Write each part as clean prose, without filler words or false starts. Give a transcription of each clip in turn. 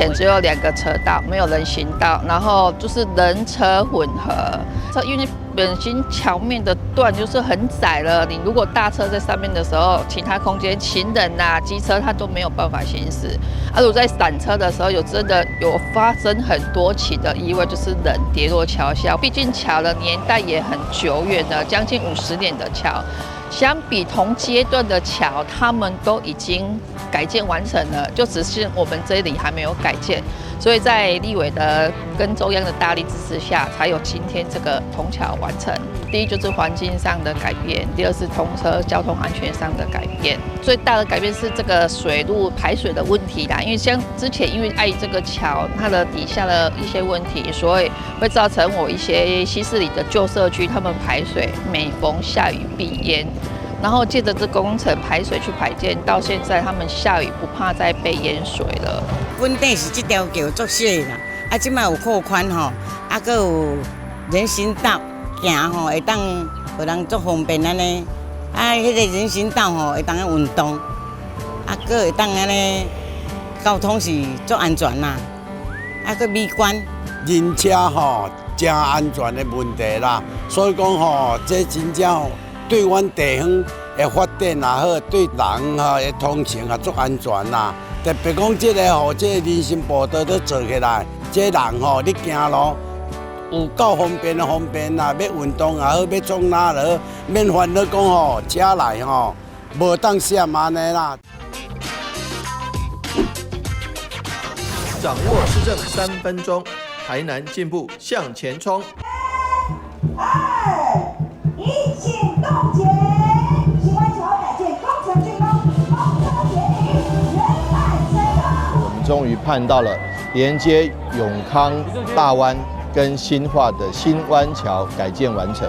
前只有2个车道，没有人行道，然后就是人车混合。因为本身桥面的段就是很窄了，你如果大车在上面的时候，其他空间行人啊、机车它都没有办法行驶。如果在闪车的时候，真的有发生很多起的意外，就是人跌落桥下。毕竟桥的年代也很久远了，将近50年的桥。相比同阶段的桥，他们都已经改建完成了，就只是我们这里还没有改建。所以在立委的跟中央的大力支持下，才有今天这个通桥完成。第一就是环境上的改变，第二是通车交通安全上的改变。最大的改变是这个水路排水的问题啦，因为像之前因为碍这个桥它的底下的一些问题，所以会造成我一些西势里的旧社区，他们排水每逢下雨必淹。然后借着这工程排水去排建，到现在他们下雨不怕再被淹水了。本底是这条桥作细啦，即摆有扩宽吼，搁有人行道行吼，会当互人足方便安尼。迄个人行道吼会当运动，搁会当安尼交通是足安全啦，搁美观。人车吼真安全的问题啦，所以讲吼，这真正吼。对阮地方的发展也好，对人的通行也足安全啦。特别讲这个吼，这个人行步道都做起来，这人吼你行路有够方便的方便啦。要运动也好，要创哪落，免烦恼讲吼车来吼无当闪安尼啦。掌握施政3分钟，台南进步向前冲。一起冻结，新湾桥改建工程竣工，工程典礼圆满成功。我们终于盼到了连接永康大湾跟新化的新湾桥改建完成。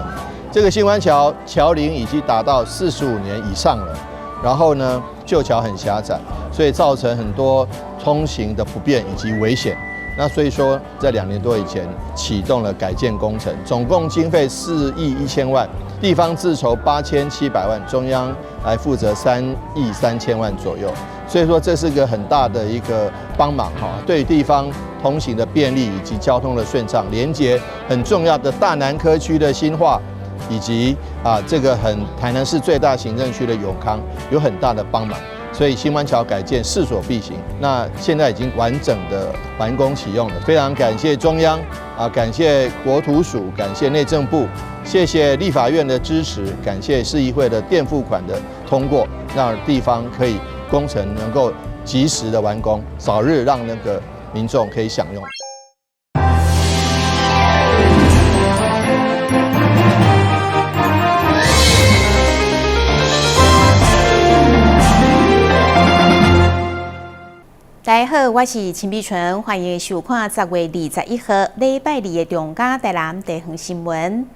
这个新湾桥桥龄已经达到45年以上了，然后呢，旧桥很狭窄，所以造成很多通行的不便以及危险。那所以说，在2年多以前启动了改建工程，总共经费4亿1000万，地方自筹8700万，中央来负责3亿3000万左右。所以说，这是个很大的一个帮忙哈，对地方通行的便利以及交通的顺畅，连接很重要的大南科区的新化，以及这个台南市最大行政区的永康，有很大的帮忙。所以新湾桥改建势所必行，那现在已经完整的完工启用了，非常感谢中央感谢国土署，感谢内政部，谢谢立法院的支持，感谢市议会的垫付款的通过，让地方可以工程能够及时的完工，早日让那个民众可以享用。大家好，我是陈碧纯，欢迎收看10月21号礼拜2的中嘉台南地方新闻。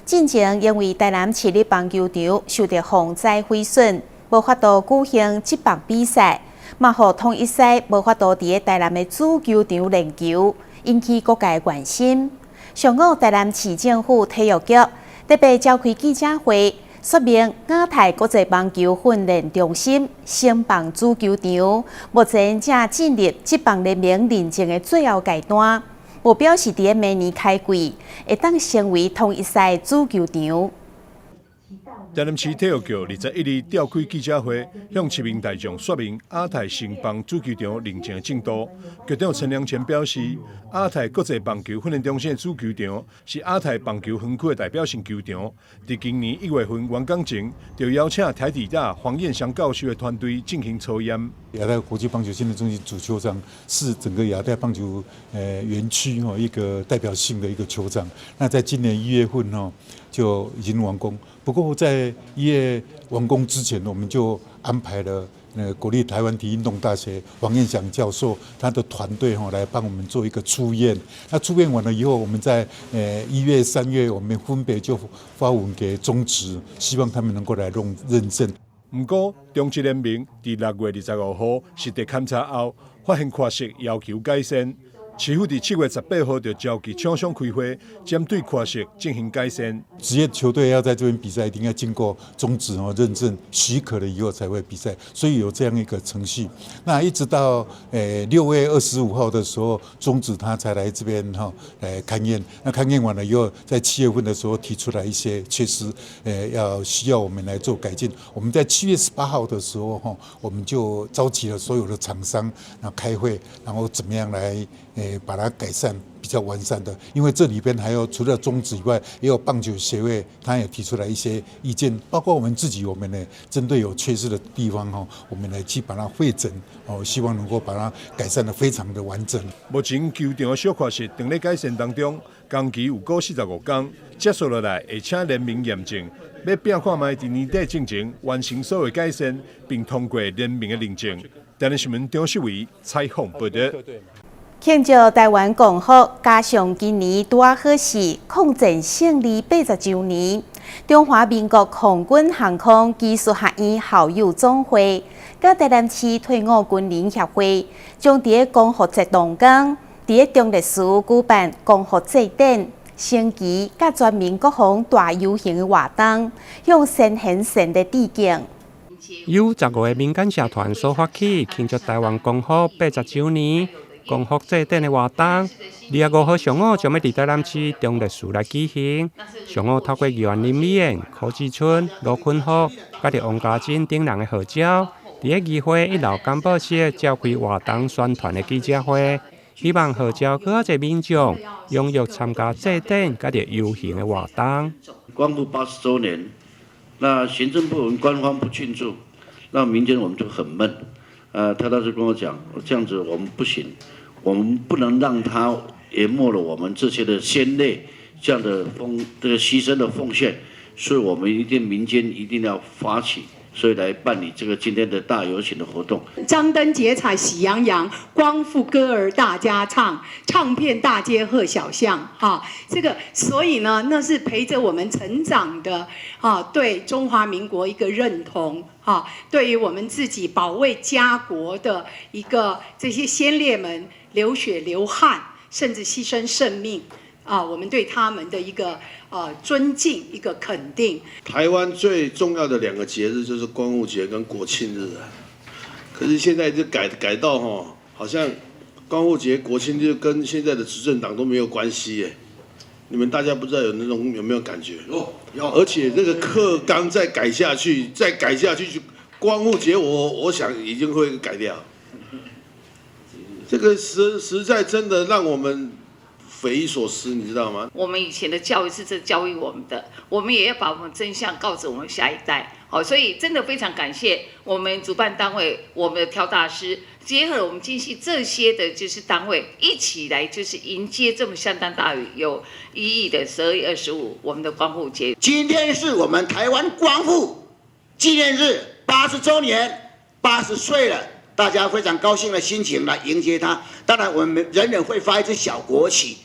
进前因为台南市立棒球场受到风灾毁损，无法度举行职棒比赛，嘛互统一赛无法度伫台南的主球场练球，引起各界关心。上午台南市政府体育局特别召开记者会。说明亚太国际棒球训练中心升棒主球场，目前正进入职棒联盟认证的最后阶段，目标是伫明年开季会当成为统一赛主球场。台南市体育局21日召开记者会，向市民大众说明亚太升棒主球场认证的进度。局长陈良全表示，亚太国际棒球训练中心的主球场是亚太棒球分区的代表性球场。在今年1月份完工前，就邀请台体大黄彦祥教授的团队进行抽验。亚太国际棒球训练中心主球场是整个亚太棒球园区一个代表性的一个球场。那在今年1月份就已经完工。不过在1月完工之前，我们就安排了国立台湾体育运动大学王彦祥教授他的团队来帮我们做一个初验。那初验完了以后，我们在1月、3月，我们分别就发文给中职，希望他们能够来认证。不过，中职联盟在6月25号实地勘查后，发现缺失，要求改善。市府伫7月18号就召集厂商开会，针对缺失进行改善。职业球队要在这边比赛，一定要经过中职认证许可了以后才会比赛，所以有这样一个程序。那一直到6月25号的时候，中职他才来这边来勘验。那勘验完了以后，在7月份的时候提出来一些缺失，需要我们来做改进。我们在7月18号的时候我们就召集了所有的厂商，然后开会，然后怎么样来把它改善比较完善的。因为这里边还有除了中职以外，也有棒球协会，他也提出来一些意见，包括我们自己，我们呢针对有缺失的地方我们来去把它汇整希望能够把它改善得非常的完整。目前球场的小缺失正在改善当中，工期有过45天，接续落来会请联名验证，要拼看卖伫年底之前完成所有改善，并通过联名的认证。台南新闻张秀维采访报道。庆祝台湾共和，加上今年拄好是抗战胜利80周年，中华民国空军航空技术学院校友总会、甲台南市退伍军人协会，将伫共和节当天，伫中历史举办共和祭典、升旗甲全民国防大游行的活动，向先贤先烈致敬。由15个民间社团所发起庆祝台湾共和80周年共和祭典的活动，2月5号上午将要伫台南市中历史来举行。上午透过议员林美燕、柯志春、罗坤福，甲着王家珍等人的号召，伫议会1楼干报室召开活动宣传的记者会，希望号召更多民众踊跃参加祭典甲着游行的活动。光复80周年。那行政部门官方不庆祝，那民间我们就很闷。他当时跟我讲，这样子我们不行，我们不能让他淹没了我们这些的先烈这样的这个牺牲的奉献，所以我们民间一定要发起。所以来办理这个今天的大游行的活动。张灯结彩喜洋洋，光复歌儿大家唱，唱遍大街贺小巷。这个所以呢，那是陪着我们成长的对中华民国一个认同对于我们自己保卫家国的一个这些先烈们流血流汗，甚至牺牲生命我们对他们的一个尊敬，一个肯定。台湾最重要的2个节日就是光复节跟国庆日可是现在就改到好像光复节、国庆日跟现在的执政党都没有关系耶。你们大家不知道有没有感觉？而且这个课纲再改下去，光复节我想已经会改掉。这个实在真的让我们匪夷所思，你知道吗？我们以前的教育是这教育我们的，我们也要把我们真相告诉我们下一代。所以真的非常感谢我们主办单位，我们的挑大师，结合了我们今系这些的就是单位一起来，就是迎接这么相当大有意义的12月25我们的光复节。今天是我们台湾光复纪念日80周年，80岁了。大家非常高兴的心情来迎接他。当然，我们人人会发一支小国旗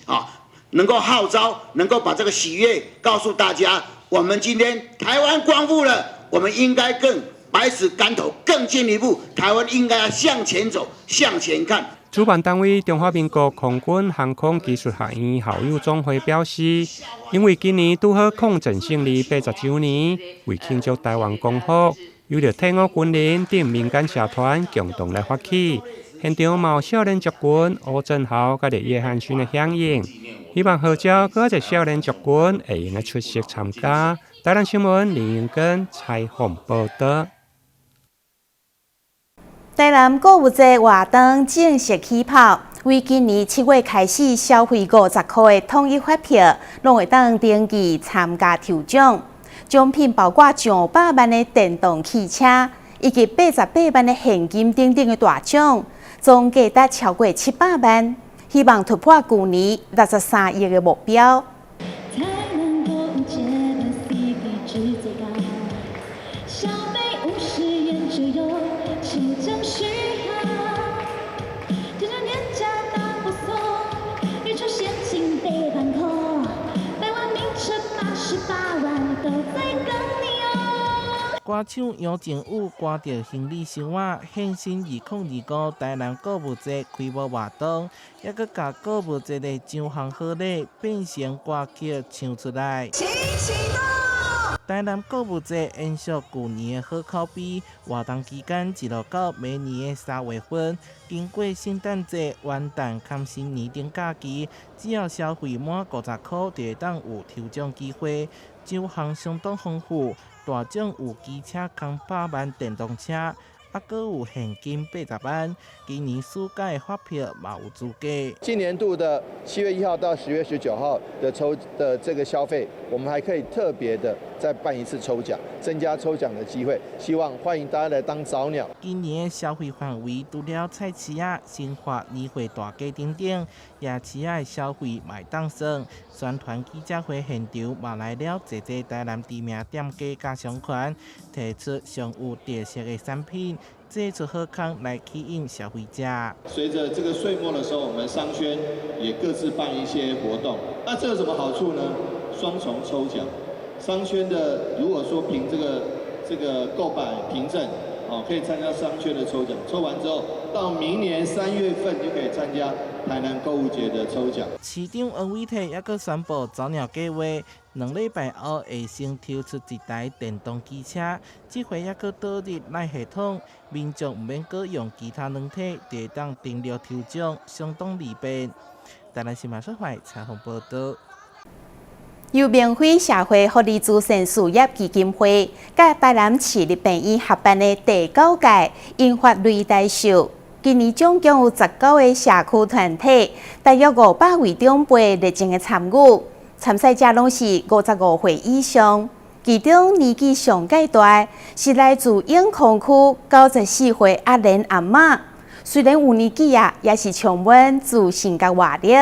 能够号召，能够把这个喜悦告诉大家。我们今天台湾光复了，我们应该更百尺竿头，更进一步。台湾应该要向前走，向前看。主办单位中华民国空军航空技术学院校友总会表示，因为今年拄好抗战胜利80周年，为庆祝台湾光复。有着退伍军人等民间社团共同来发起，现场嘛有少年族群吴振豪甲叶汉勋的响应，希望号召各个少年族群会用出席参加。台南新闻林永根采访报道。台南购物节活动正式起跑，为今年7月开始消费50块的统一发票，拢会当登记参加抽奖。奖品包括上100万的电动汽车，以及88万的现金等等的大奖，总价值超过700万，希望突破去年63亿的目标。歌手杨靖宇挂着行李箱仔现身2025台南购物节开幕活动，也佮甲购物节的奖项好礼变成歌曲唱出来。台南购物节延续去年的好口碑，活动期间一路到明年的3月份。经过圣诞节、元旦、坎新年等假期，只要消费满50块，就会当有抽奖机会。奖项相当丰富，大奖有机车空8万电动车。还有现金80万，今年暑假的发票嘛有资格。今年度的7月1号到10月19号的这个消费，我们还可以特别的再办一次抽奖，增加抽奖的机会。希望欢迎大家来当早鸟。今年的消费范围除了菜市啊、新华、年会大街等等，夜市啊的消费嘛会当算。宣传记者会现场嘛来了侪台南知名店家甲商圈，提出上有特色的产品，制出好康来吸引消费者。随着这个岁末的时候，我们商圈也各自办一些活动。那这有什么好处呢？双重抽奖。商圈的如果说凭这个购买凭证，可以参加商圈的抽奖。抽完之后，到明年3月份就可以参加台南购物节的抽奖。市长王伟体也佮宣布早鸟计划，2礼拜后会先抽出1台电动机车，这回也佮导入赖系统，民众唔免佮用其他软体，就会当登录抽奖，相当利便。台南新闻社会采访报道。由免费社会福利慈善事业基金会甲台南市立病院合办的第9届英法擂台秀，今年总共有19个社区团体，大约500位长辈热情的参与。参赛者拢是55岁以上，其中年纪上介大是来自永康区94岁阿莲阿嬷。虽然有年纪啊，也是充满自信甲活力。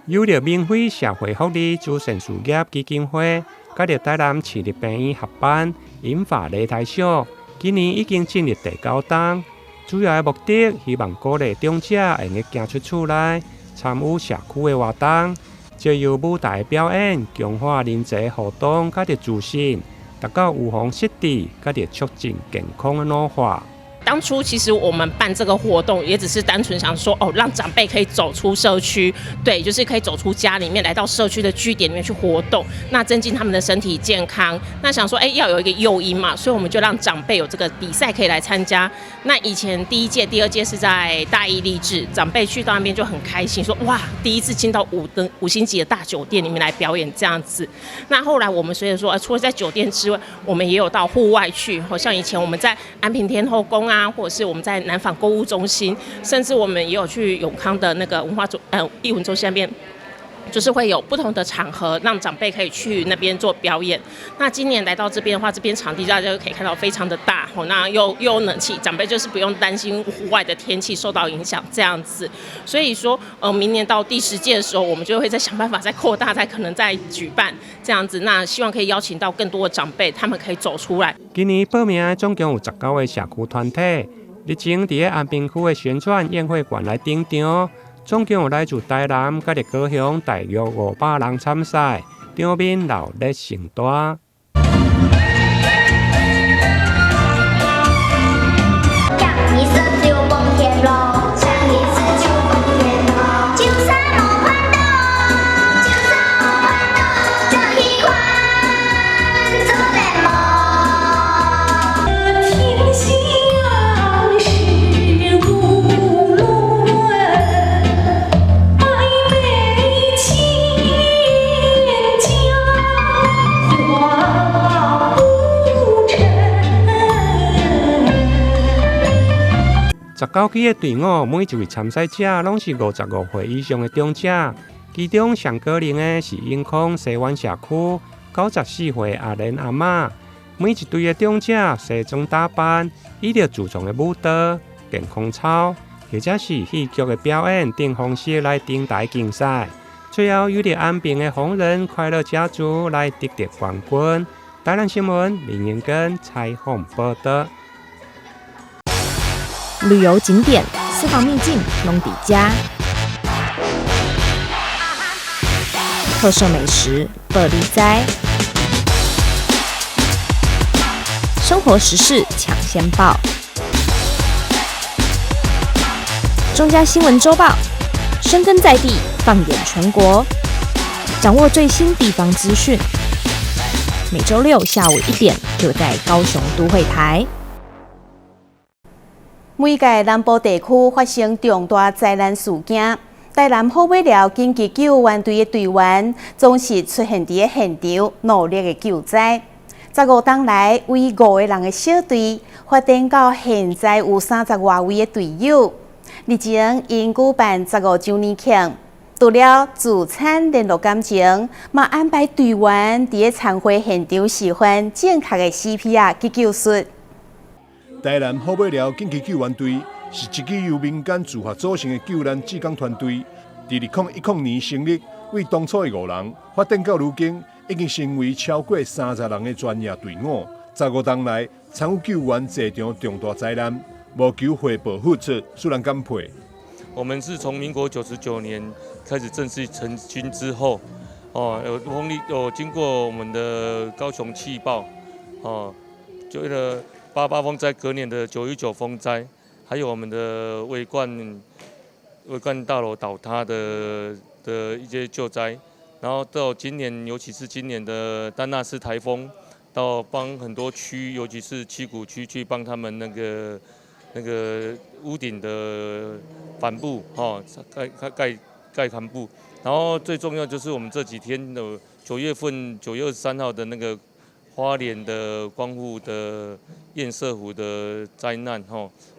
有着免费社会福利慈善事业基金会，甲着台南市立病院合办英法擂台秀，今年已经进入第9档。主要的目的，希望鼓励长者会用行出厝内，参与社区的活动，借由舞台表演，强化人际互动，甲着自信，达到预防失智，甲着促进健康的老化。当初其实我们办这个活动，也只是单纯想说，让长辈可以走出社区，对，就是可以走出家里面，来到社区的据点里面去活动，那增进他们的身体健康。那想说，要有一个诱因嘛，所以我们就让长辈有这个比赛可以来参加。那以前第1届、第2届是在大义励志，长辈去到那边就很开心，说哇，第一次进到5星级的大酒店里面来表演这样子。那后来我们随着说，除了在酒店之外，我们也有到户外去，好像以前我们在安平天后宫啊，或者是我们在南纺购物中心，甚至我们也有去永康的那个艺文中心那边，就是会有不同的场合让长辈可以去那边做表演。那今年来到这边的话，这边场地大家就可以看到非常的大，那又有冷气，长辈就是不用担心户外的天气受到影响这样子。所以说，明年到第10届的时候，我们就会再想办法再扩大，再可能再举办这样子。那希望可以邀请到更多的长辈，他们可以走出来。今年报名的总共有19个社区团体，日前伫安平区的宣传宴会馆来登场。总共有来自台南、甲着高雄大约500人参赛，场面闹热盛大。19支的队伍，每一位参赛者拢是55岁以上的长者，其中上高龄的是永康西湾社区94岁阿莲阿嬷。每一队的长者西装打扮，依着自创的舞蹈、健康操，或者是戏剧的表演等方式来登台竞赛。最后有着安平的红人快乐家族来夺得冠军。台南新闻林彦根采访报道。旅游景点、私房秘境拢底家，特色美食报你知。生活时事抢先报，中嘉新闻周报，深耕在地，放眼全国，掌握最新地方资讯。每周六下午1点，就在高雄都会台。每届南部地区发生重大灾难事件，台南好尾寮紧急救援队的队员总是出现在现场，努力的救灾。15天来，为5个人的小队发展到现在有30多位的队友。日前因举办15周年庆，除了自产联络感情，嘛安排队员伫参会现场示范正确的 CPR 急救术。台南好尾寮紧急救援队是一支由民间自发组成的救难志工团队，在2010年成立，为当初的5人发展到如今。已经成为超过30人的专业队伍。15天来，参与救援这场重大灾难，无求回报付出，使人感佩。我们是从民国99年开始正式成军之后，有经过我们的高雄气爆，就为了88风灾，隔年的919风灾，还有我们的卫冠大楼倒塌的一些救灾。然后到今年，尤其是今年的丹纳斯台风，到帮很多区，尤其是七股区去帮他们那个屋顶的帆布，盖帆布。然后最重要就是我们这几天的9月23号的那个花莲的光复的堰塞湖的灾难，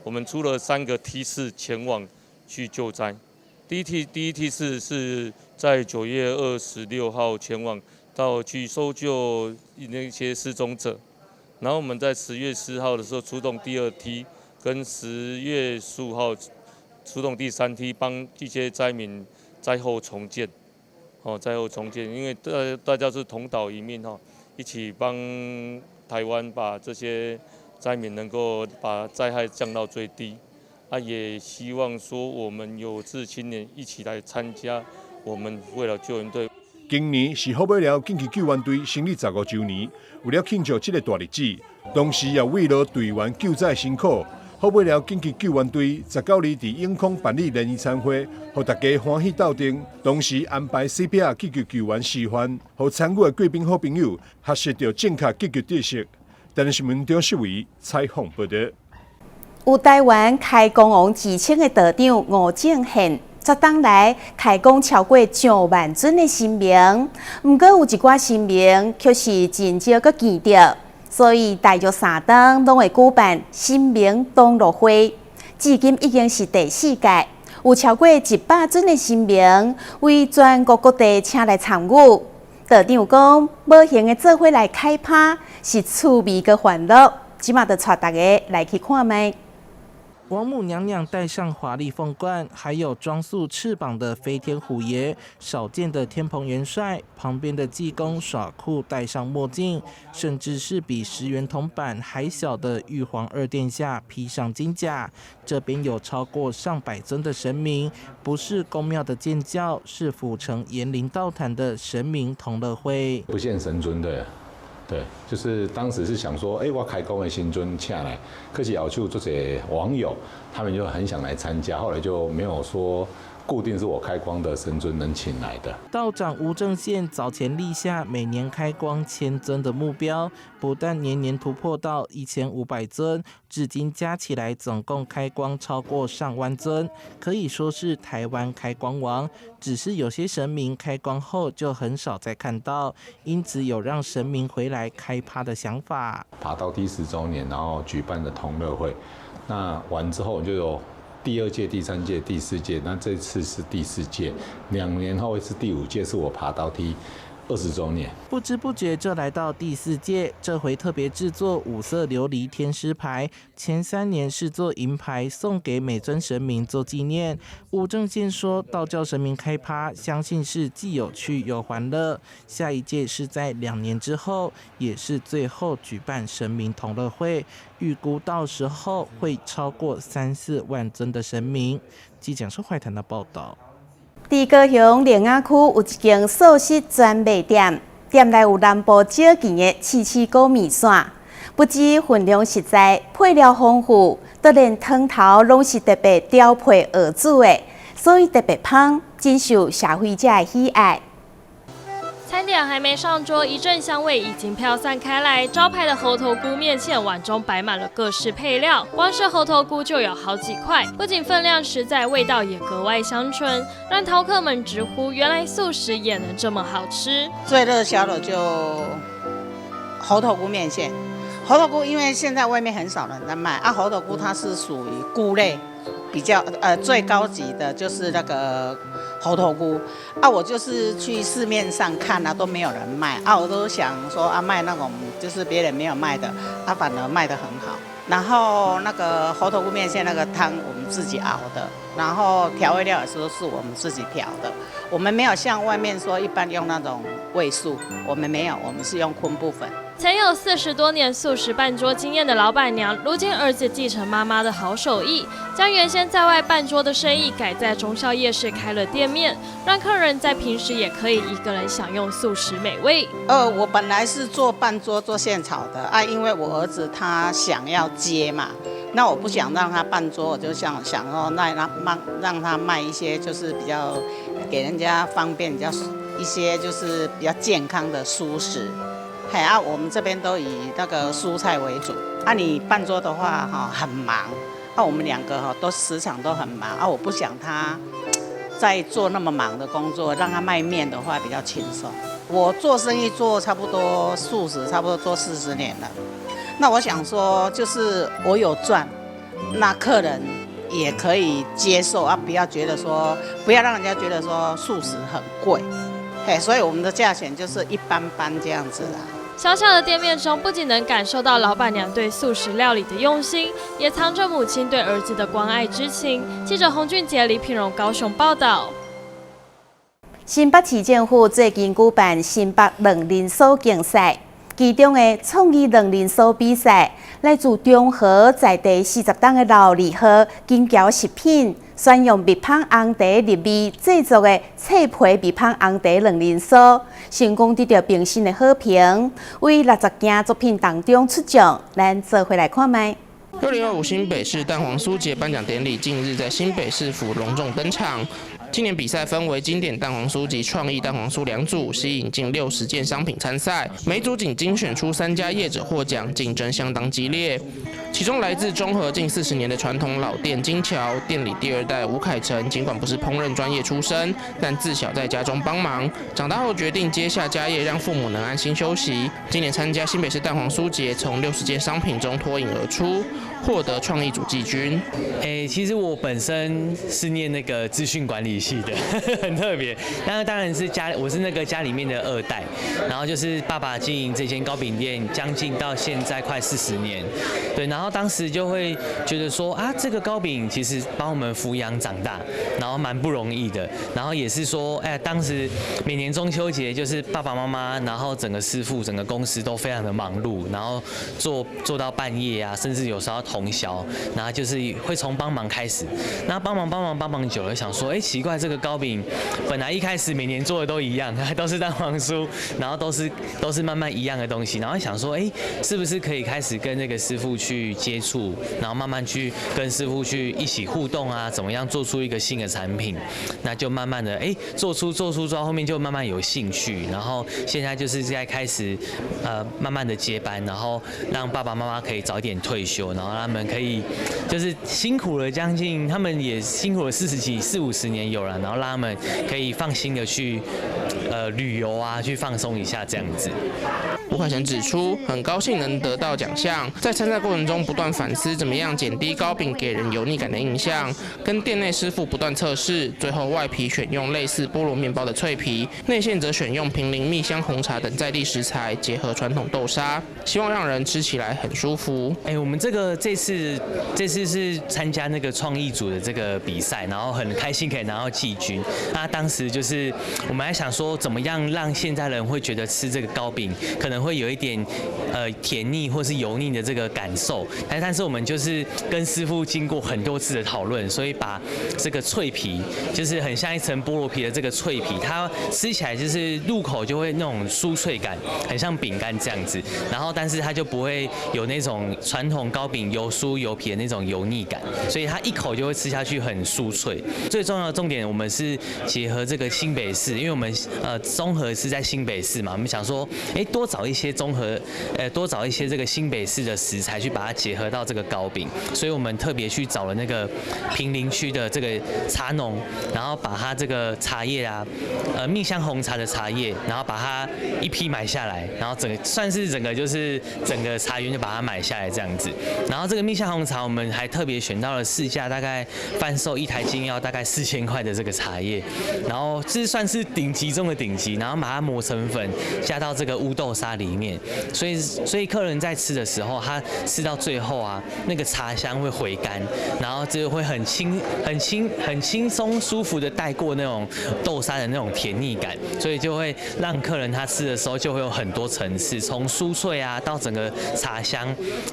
我们出了3个梯次前往去救灾。第一梯次是在9月26号前往到去搜救那些失踪者，然后我们在10月4号的时候出动第2梯，跟10月15号出动第3梯，帮一些灾民灾后重建，因为大家是同岛一命，一起帮台湾把这些灾民能够把灾害降到最低。也希望说我们有志青年一起来参加我们为了救援队。今年是好尾寮紧急救援队成立15周年，为了庆祝这个大日子，同时也为了队员救灾辛苦，好尾寮紧急救援队19日在永康办理联谊餐会，让大家欢喜斗阵，同时安排 CPR 急救救援示范，让参与的贵宾好朋友学习到正确急救知识。台南新闻张世伟采访报道。有台湾开工王自称的道长吴正宪，10天来开工超过上万尊的新名，不过有一寡新名却是真少搁见到，所以大约3天拢会举办新名同乐会，至今已经是第4届，有超过100尊的新名为全国各地请来参与。道长讲，无形的做伙来开趴是趣味个欢乐，即马就带大家来去看卖。王母娘娘戴上华丽凤冠，还有装束翅膀的飞天虎爷，少见的天蓬元帅，旁边的济公耍酷戴上墨镜，甚至是比10元铜板还小的玉皇2殿下披上金甲。这边有超过上百尊的神明，不是宫庙的建教，是府城延陵道坛的神明同乐会，不限神尊的。对，就是当时是想说，我开工的新尊请来，可是要求这些网友，他们就很想来参加，后来就没有说固定是我开光的神尊能请来的。道长吴正宪早前立下每年开光1000尊的目标，不但年年突破到1500尊，至今加起来总共开光超过上万尊，可以说是台湾开光王。只是有些神明开光后就很少再看到，因此有让神明回来开趴的想法。爬到第10周年，然后举办的同乐会，那完之后就有第2届、第3届、第4届，那这次是第4届，2年后是第5届，是我爬到第20周年。不知不觉就来到第4届，这回特别制作5色琉璃天狮牌，前3年是做银牌送给每尊神明做纪念。吴正宪说，道教神明开趴，相信是既有趣又欢乐。下一届是在2年之后，也是最后举办神明同乐会，预估到时候会超过3-4万尊的神明。记者是怀谈的报道。在高雄莲雅区有一间素食专卖店，店内有南部少见的刺菇米线，不止分量实在，配料丰富，就连汤头拢是特别调配而煮的，所以特别香，真受消费者的喜爱。餐点还没上桌，一阵香味已经飘散开来。招牌的猴头菇面线碗中摆满了各式配料，光是猴头菇就有好几块，不仅分量实在，味道也格外香醇，让饕客们直呼原来素食也能这么好吃。最热销的就猴头菇面线，猴头菇因为现在外面很少人在卖啊，猴头菇它是属于菇类。比较最高级的就是那个猴头菇啊，我就是去市面上看啊，都没有人卖啊，我都想说啊，卖那种就是别人没有卖的，啊，反而卖得很好。然后那个猴头菇面线那个汤我们自己熬的，然后调味料也是我们自己调的，我们没有像外面说一般用那种味素，我们没有，我们是用昆布粉。曾有40多年素食办桌经验的老板娘，如今儿子继承妈妈的好手艺，将原先在外办桌的生意改在忠孝夜市开了店面，让客人在平时也可以一个人享用素食美味。我本来是做办桌做现炒的啊，因为我儿子他想要接嘛，那我不想让他办桌，我就想说让他卖一些就是比较给人家方便，比较一些就是比较健康的蔬食。嘿啊，我们这边都以那个蔬菜为主。啊，你办桌的话哈很忙，啊我们两个哈都时常都很忙啊，我不想他在做那么忙的工作，让他卖面的话比较轻松。我做生意做差不多素食，差不多做40年了。那我想说，就是我有赚，那客人也可以接受啊，不要让人家觉得说素食很贵。嘿，所以我们的价钱就是一般般这样子啦。小小的店面中，不仅能感受到老板娘对素食料理的用心，也藏着母亲对儿子的关爱之情。记者洪俊杰、李品荣高雄报道。新北市政府最近举办新北两人所竞赛，其中的创意两人所比赛，来自中和在地40档的老字号金桥食品，选用蜜香红茶入味制作的脆皮蜜香红茶两人酥，成功得到评审的好评，为60件作品当中出奖。咱做回来看卖。2025新北市蛋黄酥节颁奖典礼近日在新北市府隆重登场。今年比赛分为经典蛋黄酥及创意蛋黄酥2组，吸引近60件商品参赛，每组仅精选出3家业者获奖，竞争相当激烈。其中来自中和近40年的传统老店金桥店里第2代吴凯成，尽管不是烹饪专业出身，但自小在家中帮忙，长大后决定接下家业，让父母能安心休息。今年参加新北市蛋黄酥节，从60件商品中脱颖而出，获得创意组季军。其实我本身是念那个资讯管理系的，很特别。当然是我是那个家里面的2代，然后就是爸爸经营这间糕饼店，将近到现在快40年。对，然后当时就会觉得说啊，这个糕饼其实帮我们抚养长大，然后蛮不容易的。然后也是说，当时每年中秋节就是爸爸妈妈，然后整个师傅、整个公司都非常的忙碌，然后做到半夜啊，甚至有时候要通宵，然后就是会从帮忙开始，那帮忙久了，想说，奇怪，这个糕饼本来一开始每年做的都一样，都是蛋黄酥，然后都是慢慢一样的东西，然后想说，是不是可以开始跟那个师傅去接触，然后慢慢去跟师傅去一起互动啊，怎么样做出一个新的产品？那就慢慢的，做出到后面就慢慢有兴趣，然后现在就是在开始慢慢的接班，然后让爸爸妈妈可以早点退休，然后他们可以就是辛苦了将近，他们也辛苦了40-50年有了，然后让他们可以放心的去旅游啊，去放松一下这样子。吴凯成指出，很高兴能得到奖项，在参赛过程中不断反思怎么样减低糕饼给人油腻感的印象，跟店内师傅不断测试，最后外皮选用类似菠萝面包的脆皮，内馅则选用平林蜜香红茶等在地食材，结合传统豆沙，希望让人吃起来很舒服。我们这次是参加那个创意组的这个比赛，然后很开心可以拿要季军。那当时就是我们还想说，怎么样让现在人会觉得吃这个糕饼可能会有一点甜腻或是油腻的这个感受，但是我们就是跟师傅经过很多次的讨论，所以把这个脆皮，就是很像一层菠萝皮的这个脆皮，它吃起来就是入口就会那种酥脆感，很像饼干这样子。然后但是它就不会有那种传统糕饼油酥油皮的那种油腻感，所以它一口就会吃下去很酥脆。最重要的重点，我们是结合这个新北市，因为我们中和是在新北市嘛，我们想说，多找一些多找一些这个新北市的食材去把它结合到这个糕饼，所以我们特别去找了那个坪林区的这个茶农，然后把它这个茶叶啊，蜜香红茶的茶叶，然后把它一批买下来，然后算是整个茶园就把它买下来这样子。然后这个蜜香红茶，我们还特别选到了市价大概贩售1台斤要大概4000块的这个茶叶，然后这算是顶级中的顶级，然后把它磨成粉，加到这个乌豆沙里面，所以客人在吃的时候，他吃到最后啊，那个茶香会回甘，然后这个会很轻松舒服的带过那种豆沙的那种甜腻感，所以就会让客人他吃的时候就会有很多层次，从酥脆啊到整个茶香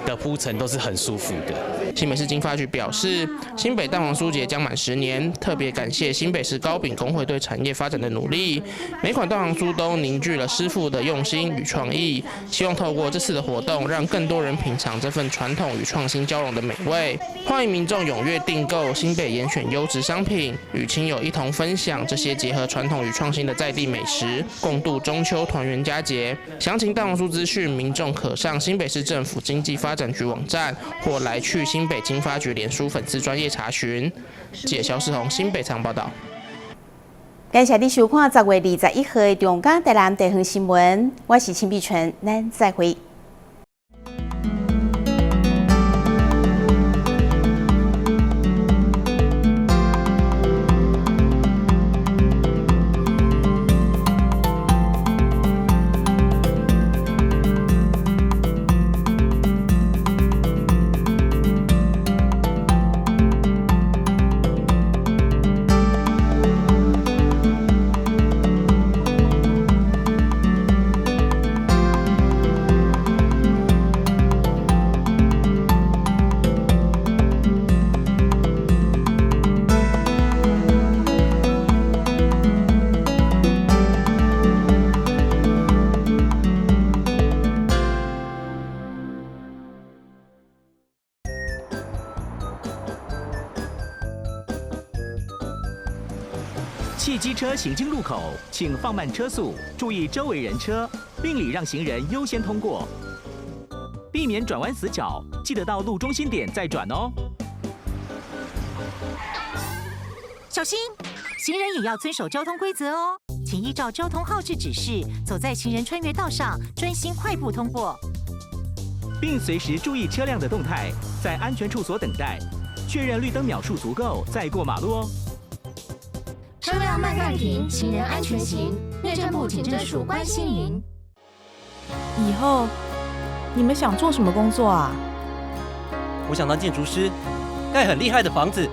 的铺陈都是很舒服的。新北市经发局表示，新北蛋黄酥节将满10年，特别感谢新北市糕饼工会对产业发展的努力。每款蛋黄酥都凝聚了师傅的用心与创意，希望透过这次的活动，让更多人品尝这份传统与创新交融的美味。欢迎民众踊跃订购新北严选优质商品，与亲友一同分享这些结合传统与创新的在地美食，共度中秋团圆佳节。详情蛋黄酥资讯，民众可上新北市政府经济发展局网站，或来去新北经发局脸书粉丝专页查询。记者肖世宏新北采访报道。感谢你收看10月21号的中港台南地方新闻，我是秦碧纯，咱再会。汽机车行经路口，请放慢车速，注意周围人车，并礼让行人优先通过，避免转弯死角，记得到路中心点再转哦。小心，行人也要遵守交通规则哦，请依照交通号志指示，走在行人穿越道上，专心快步通过，并随时注意车辆的动态，在安全处所等待，确认绿灯秒数足够再过马路哦。车辆慢暂停，行人安全行。内政部警政署关心您。以后你们想做什么工作啊？我想当建筑师，盖很厉害的房子。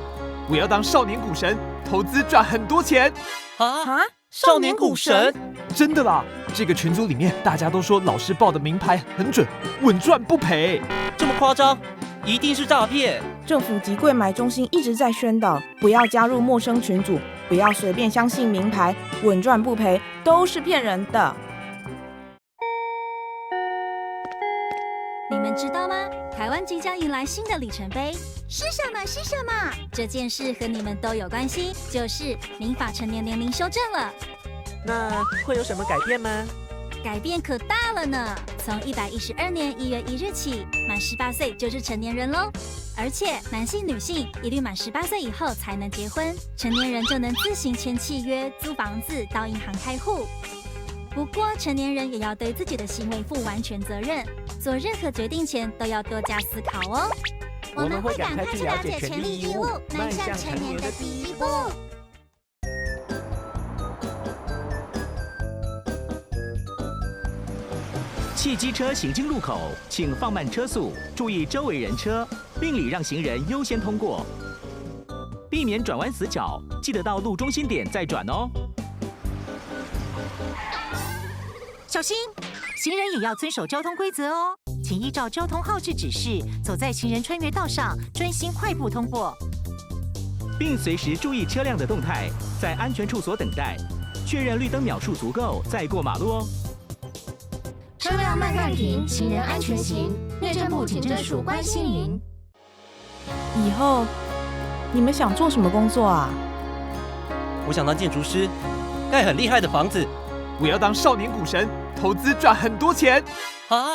我要当少年股神，投资赚很多钱。啊！少年股神？真的啦！这个群组里面大家都说老师报的名牌很准，稳赚不赔。这么夸张？一定是诈骗！政府及柜买中心一直在宣导，不要加入陌生群组，不要随便相信名牌，稳赚不赔都是骗人的。你们知道吗？台湾即将迎来新的里程碑，是什么？是什么？这件事和你们都有关系，就是民法成年年龄修正了。那会有什么改变吗？改变可大了呢！从112年1月1日起，满18岁就是成年人喽。而且男性、女性一律满18岁以后才能结婚，成年人就能自行签契约、租房子、到银行开户。不过，成年人也要对自己的行为负完全责任，做任何决定前都要多加思考哦。我们会赶快去了解权利义务，迈向成年的第一步。汽机车行经路口，请放慢车速，注意周围人车，并礼让行人优先通过，避免转弯死角，记记得到路中心点再转哦。小心，行人也要遵守交通规则哦，请依照交通号志指示，走在行人穿越道上，专心快步通过，并随时注意车辆的动态，在安全处所等待，确认绿灯秒数足够再过马路哦。车辆慢暂停，行人安全行。内政部警政署关心您。以后你们想做什么工作啊？我想当建筑师，盖很厉害的房子。我要当少年股神，投资赚很多钱。啊！